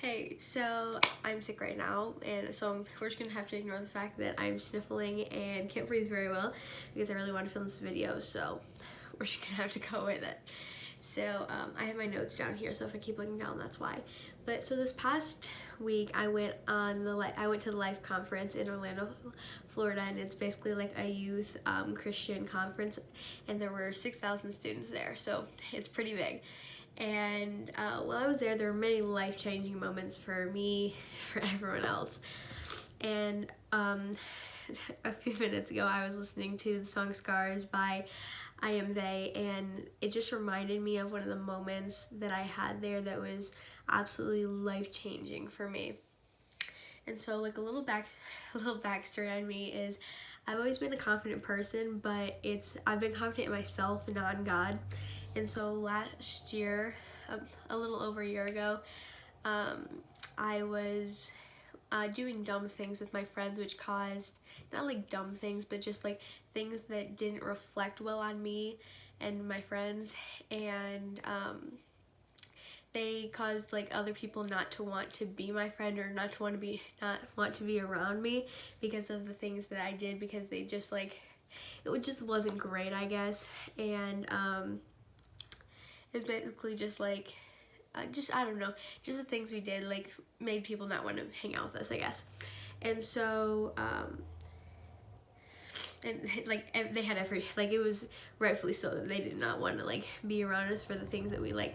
Hey, so I'm sick right now, and so we're just gonna have to ignore the fact that I'm sniffling and can't breathe very well because I really want to film this video, so we're just gonna have to go with it. So I have my notes down here, so if I keep looking down, that's why. But so this past week, I went to the Life Conference in Orlando, Florida, and it's basically like a youth Christian conference, and there were 6,000 students there, so it's pretty big. And while I was there were many life-changing moments for me, for everyone else. And a few minutes ago, I was listening to the song Scars by I Am They, and it just reminded me of one of the moments that I had there that was absolutely life-changing for me. And so, like, a little backstory on me is I've always been a confident person, but I've been confident in myself, not in God. And so last year, a little over a year ago, I was doing dumb things with my friends, which caused, not like dumb things, but just like things that didn't reflect well on me and my friends. And they caused like other people not to want to be my friend or not want to be around me because of the things that I did, because they just like, it just wasn't great, I guess. And it was basically just like, I don't know, just the things we did like made people not want to hang out with us, I guess. And so and like they had it was rightfully so that they did not want to like be around us for the things that the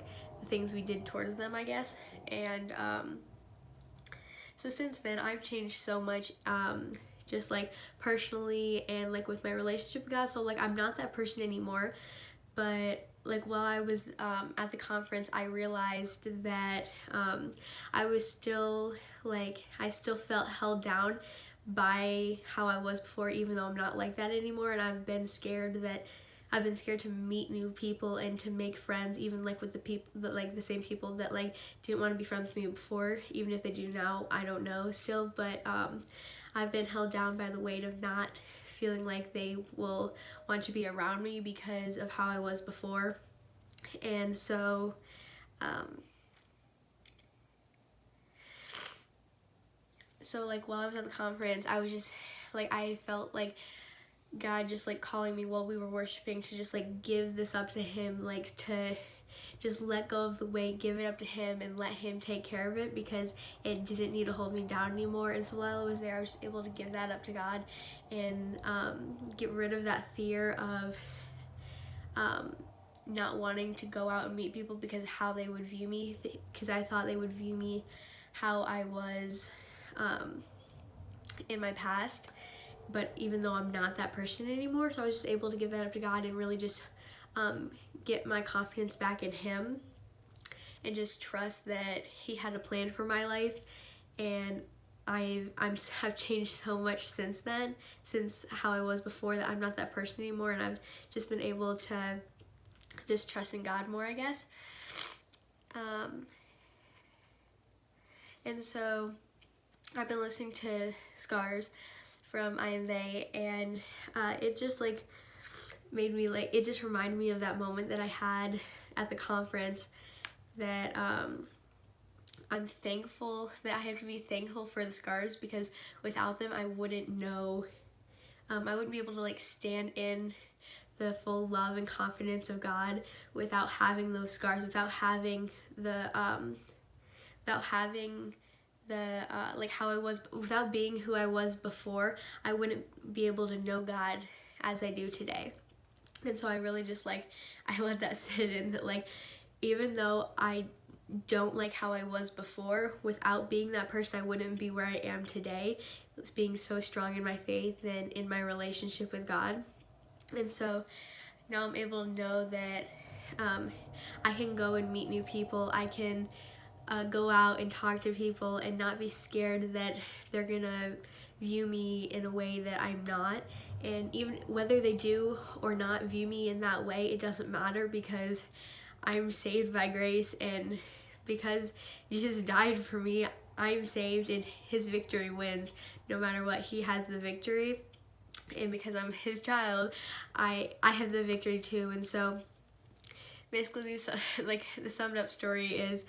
things we did towards them, I guess. And so since then I've changed so much, just like personally and like with my relationship with God. So like I'm not that person anymore, but like while I was at the conference, I realized that I still felt held down by how I was before, even though I'm not like that anymore. And I've been scared to meet new people and to make friends, even like with the people that like the same people that like didn't want to be friends with me before. Even if they do now, I don't know still. But I've been held down by the weight of not feeling like they will want to be around me because of how I was before. And so like while I was at the conference, I was just like, I felt like God just like calling me while we were worshiping to just like give this up to him, like to just let go of the weight, give it up to him, and let him take care of it, because it didn't need to hold me down anymore. And so while I was there, I was just able to give that up to God and get rid of that fear of not wanting to go out and meet people because how they would view me, because I thought they would view me how I was in my past. But even though I'm not that person anymore, so I was just able to give that up to God and really just get my confidence back in him and just trust that he had a plan for my life. And I've changed so much since then, since how I was before, that I'm not that person anymore, and I've just been able to just trust in God more, I guess. And so I've been listening to Scars from I Am They, and it just like made me like, it just reminded me of that moment that I had at the conference, that I'm thankful that I have to be thankful for the scars, because without them I wouldn't know, I wouldn't be able to like stand in the full love and confidence of God without having those scars, without having the like how I was, without being who I was before, I wouldn't be able to know God as I do today. And so I really just like, I let that sit in, that like, even though I don't like how I was before, without being that person, I wouldn't be where I am today. It was being so strong in my faith and in my relationship with God. And so now I'm able to know that I can go and meet new people. I can go out and talk to people and not be scared that they're gonna view me in a way that I'm not. And even whether they do or not view me in that way, it doesn't matter, because I'm saved by grace, and because Jesus died for me, I'm saved, and his victory wins no matter what. He has the victory, and because I'm his child, I have the victory too. And so basically like the summed up story is,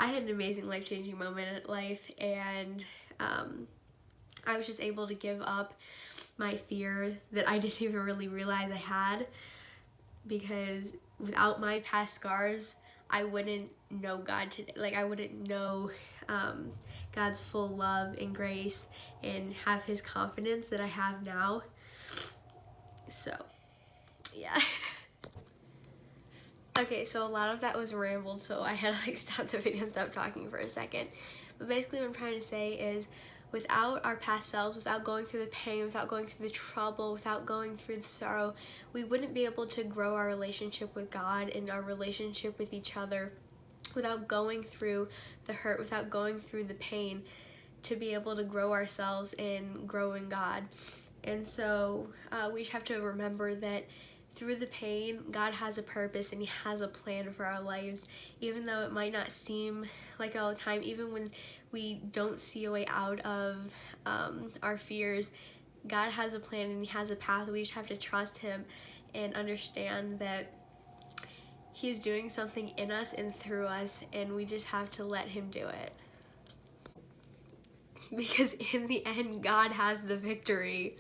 I had an amazing life-changing moment in life, and I was just able to give up my fear that I didn't even really realize I had, because without my past scars, I wouldn't know God today. Like, I wouldn't know God's full love and grace and have his confidence that I have now. So, yeah. Okay, so a lot of that was rambled, so I had to like stop the video and stop talking for a second. But basically what I'm trying to say is, without our past selves, without going through the pain, without going through the trouble, without going through the sorrow, we wouldn't be able to grow our relationship with God and our relationship with each other, without going through the hurt, without going through the pain, to be able to grow ourselves and grow in God. And so we just have to remember that through the pain, God has a purpose and he has a plan for our lives, even though it might not seem like it all the time, even when we don't see a way out of our fears. God has a plan and he has a path. We just have to trust him and understand that he's doing something in us and through us, and we just have to let him do it. Because in the end, God has the victory.